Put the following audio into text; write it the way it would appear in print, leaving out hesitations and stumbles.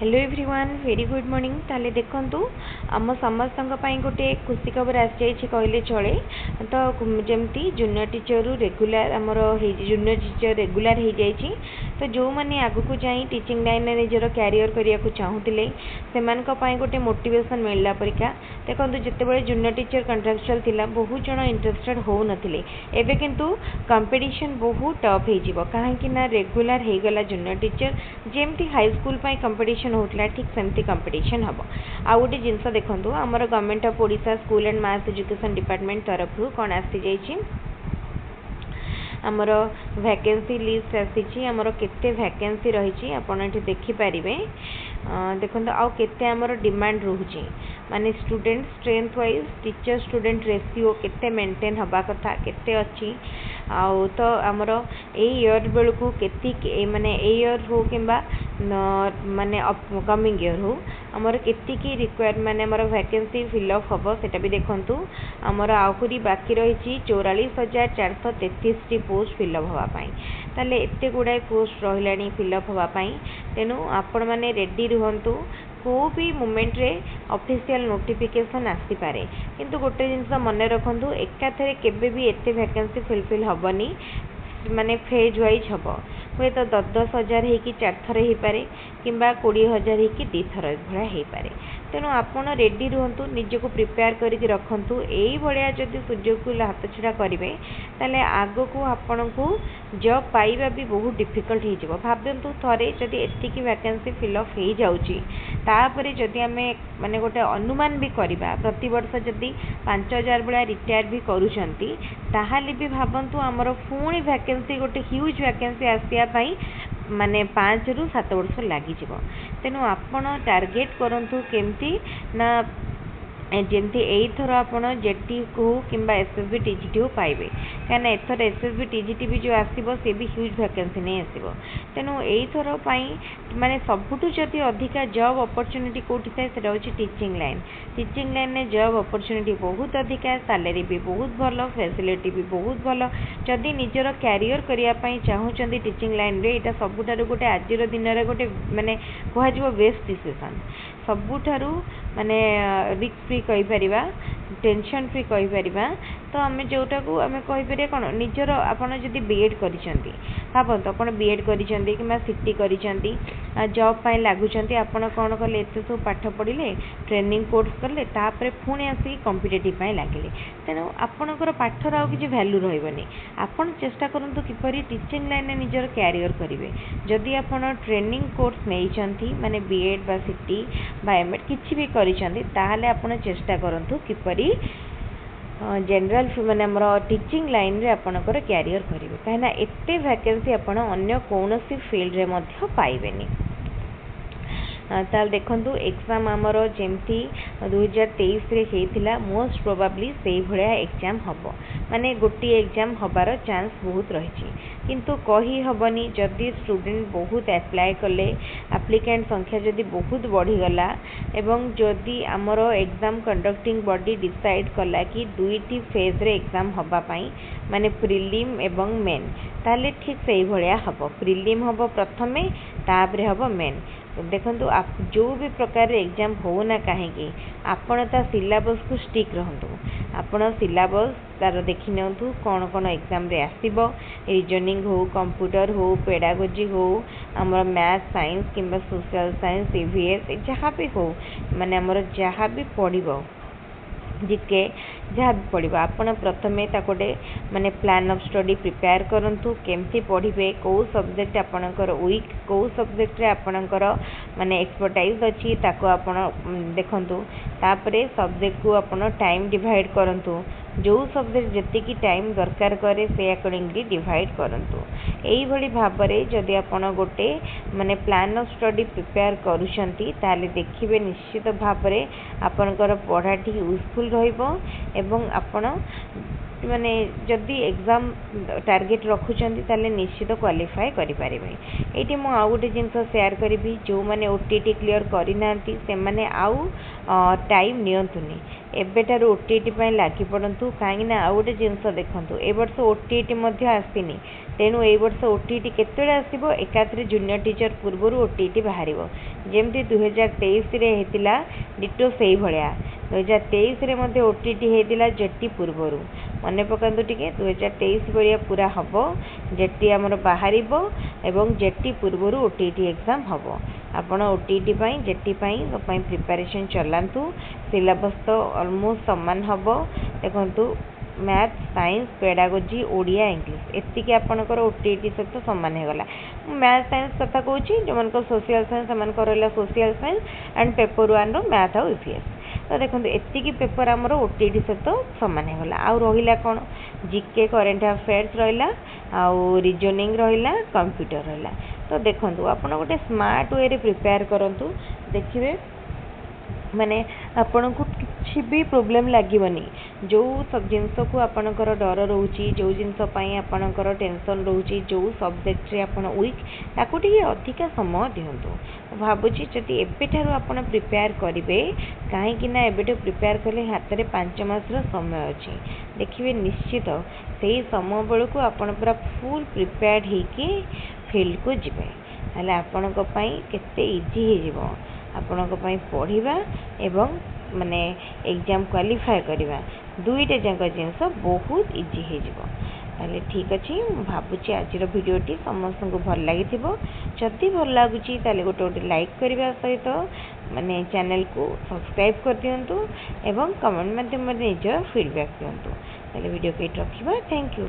Hello everyone very good morning. ताले देखंतु आम समस्त गोटे खुशी खबर आसी कहले चले। तो जमती जूनियर टीचर रेगुलर आमर जूनियर टीचर रेगुलर हो जाइए। तो जो मैंने आगक जाई टीचिंग लाइन में निजर क्यारियर करने को चाहूले से गोटे मोटिवेशन मिलला परिका। देखो जिते जूनियर टीचर कंट्राक्चुअल थिला बहुत जन इंटरेस्टेड हो नथिले। एबे किंतु कंपटीशन बहुत टफ हो कहीं रेगुलर हो गला जूनियर टीचर जेमती हाई स्कूल कंपटीशन होता ठीक सेमती कंपटीशन हम। आउ गोटे जिनस देखो आमर government of Odisha school and maths education department तरफ कौन आसी जाइए आमर वैकेंसी लिस्ट आसी आमर केते वैकेंसी रही आपड़ देखिपारे। देखो आउ केते आमर डिमांड रोचे माने student strength wise teacher student ratio केते मेंटेन हवा कथा केते अच्छी। आउ तो आमर ए ईयर बेलू के माने ए ईयर हो कि माने कमिंग ईयर हो आमर केतिकी रिक्वायर माने आमर वैकेंसी फिलअप हम सेटा भी देखंतु। आमर आहुरी बाकी रही 44,433 पोस्ट फिलअप हाँपाई। ताले एते गुड़ाए पोस्ट रही फिलअप हाँपाई। तेणु आपण मैंने रेडी रुहतु को भी मोमेंट रे ऑफिशियल नोटिफिकेशन आसी पारे। किंतु गोटे जिनस मन रखु एकाथरे केबे भी एते वैकेंसी फुलफिल हेनी माने फेज वाइज हम हे तो 10,000 हो 4 थर हो पारे कि 20,000 हो 2 थर भाया हो पारे। तेणु आपण रेडी रुहतु निज को प्रिपेयर करके रखु। यही भाया जदि सुजोग को हाथ छड़ा करेंगे ताले आग को आपण को जॉब पाइबा भी बहुत डिफिकल्ट हो भावतु। थे जदि एतिकी वैकेंसी फिलअप हो जाऊँगी तापर जदि आम माने गोटे अनुमान भी करवा प्रति वर्ष जदि 5,000 भाया रिटायर भी करुँच ताहले भी भावतु आमर पुणी वैकेंसी गोटे ह्यूज वैकेंसी आसापी माने 5 ରୁ 7 वर्ष लगी। तेणु आपण टार्गेट करंतु केमती ना जमती एथर आपड़ जेटी हो कि एसएसबी टीजीटी हो पाइबे कहीं एथर एसएसबी टीजीटी भी जो आसो सी भी ह्यूज वैकेंसी नहीं आसो। तेणु एथर माने सबुठु जदि अधिका जॉब अपॉर्चुनिटी कोठी थाए सेटा होची टीचिंग लाइन। टीचिंग लाइन में जॉब अपॉर्चुनिटी बहुत अधिका सैलरी भी बहुत भल फैसिलिटी भी बहुत भल। जदि निजर क्यारियर करने चाहूँगी टीचिंग लाइन रे एटा सबुठारु गोटे आज दिन में गोटे माने कह बेस्ट डिसीजन सबुठारु माने रिस्क फ्री कहीपर टेंशन फ्री कहीपर। तो आम जोटा को आम कहीपर कौन निजर आपड़ जदि बीएड कर भावतु आप बीएड कर सीटी कर जॉब पाई लगुच आपड़ कौन कले एत सब पाठ पढ़ले ट्रेनिंग कोर्स कले तापर पुणी आसिक कॉम्पिटिटिव लगे। तेणु आपणकर पाठर आउ कि भैल्यू रही आपड़ चेष्टा करूँ किपर टीचिंग लाइन में निजर क्यारियर करेंगे। जदि आप ट्रेनिंग कोर्स नहीं माने बीएड बा सीटी बा एमएड किसी भी करें आपड़ चेष्टा करूँ किपरि जनरल माने हमर टीचिंग लाइन रे आपणकर क्यारियर करेंगे कहीं एते वैकेंसी आपण अन्य कौन फील्ड रे मध्य पाइबेनी। ताल देखंतु एग्जाम आमर जेमती 2023 रे हेतिला मोस्ट प्रोबेबली से भलिया एग्जाम हबो माने गोटी एग्जाम हबार चांस बहुत रही। किंतु कही हबनी जदि स्टूडेंट बहुत अप्लाई कले एप्लिकेंट संख्या जदि बहुत बढ़ीगला एवं जदि आमर एग्जाम कंडक्टिंग बॉडी डिसाइड कला कि 2टी फेज रे एग्जाम हबापाई माने प्रिलिम एवं मेन ताले ठीक से भलिया हबो। प्रिलिम हबो प्रथमे तापरे हबो मेन। देखंतु आप जो भी प्रकार एग्जाम हो ना कहीं आपण ता सिलेबस को स्टिक रहंतु। आपण सिलेबस तार देखि नियंतु कौन कौन एग्जाम रे आसीबो रीजनिंग हो कंप्यूटर हो पेडागोजी हो आमर मैथ साइंस किंबा सोशल साइंस ईवीएस जहाँ भी हो माने आमर जहाँ भी पढ़िबो जिके जहाँ भी पढ़ो आपड़ प्रथमे गोटे माने प्लान ऑफ स्टडी प्रिपेयर करंतु केमती पढ़े कौ सब्जेक्ट आपणकर वीक कौ सब्जेक्ट रे आपणकर माने एक्सपर्टाइज अच्छी ताको आपण देखंतु। तापरे सब्जेक्ट को आपण टाइम डिवाइड करंतु जो सब्जेक्ट जेतिकी टाइम दरकार करे से अकॉर्डिंगली डिवाइड करंतु। एई भली भाबरे जदि आपण गोटे माने प्लान ऑफ स्टडी प्रिपेयर करूछंती ताले देखिबे निश्चित भाबरे आपणकर पढ़ाटी यूजफुल रहिबो एवं आपण माने जदि एग्जाम टार्गेट रखुचंती ताले निश्चित क्वालिफाई करि पारिबे। एठी मु आउ गोटे जिनस शेयर करी जो माने ओटीटी क्लियर करि नांती से माने आउ टाइम नियंतुनी एबेटार ओटीटी पय लागि पड़ंतु काहे ना आउ गोटे जिनस देखंतु ए वर्ष ओटीटी मध्ये आसीनी तेणु ए वर्ष ओटीटी केतेबेले आसीबो एकाथरे जूनियर टीचर पूर्वरु ओटीटी बाहरिबो जेमती 2023 रे हेतिला डिटो सेही भलिया 2023 रे मध्ये ओटीटी हेतिला जेटी पूर्वरु मने पकांतु टिके 2023 भलिया पूरा हबो जेटी हमर बाहरिबो एवं जेटी पूर्वरु ओटीटी एग्जाम हबो आपण ओटीटी पय जेटी पय प्रिपरेशन चलांतु सिलेबस तो ऑलमोस्ट समान हबो देखंतु math science pedagogy Odia English एतिकी आपणकर ओटीटी सहित सामान हो गला मैथ साइंस कथा कहूँ जो मन सोशल साइंस से social science and paper one रो मैथ आउ ईपीएस तो देखो एतिकी पेपर आमर ओटीटी सहित सामान हो गला आउ रहिला कौन जीके करेंट अफेयर्स रहिला आउ रीजनिंग रहिला कंप्यूटर रहिला तो देखो आपण गोटे स्मार्ट वे रे प्रिपेयर करंतु देखिए माने आपन को किसी भी प्रॉब्लम लागबनी जो सब जिनस को आपनकर डर रहउची जो जिनस पई आपनकर टेंशन रहउची जो सब्जेक्ट रे आपन वीक ताकू टिके अधिका समय दियंतु भाबुची जति एबेठारु आपन प्रिपेयर करिवे काहे कि ना एबेठु प्रिपेयर करले हाथ रे 5 मास रो समय अछि देखिबे निश्चित सेही समय बेल को आपन पूरा फुल प्रिपेयर्ड ही कि फील्ड को जिवे हले आपन को पई केते इजी हे जिवो आपन को पई पढ़िबा एवं माने एग्जाम क्वालिफाई करवा दुईटा जाक जिनस बहुत इजी हो जाए ठीक अच्छे भावुँ आज भिडियोटी समस्त को भल लगी जदि भल लगुच गोटे गोटे लाइक करने सहित माने चैनल को सब्सक्राइब कर दिंतु एवं कमेंट मध्यम निज फीडबैक दिंतु वीडियो को रखा थैंक यू।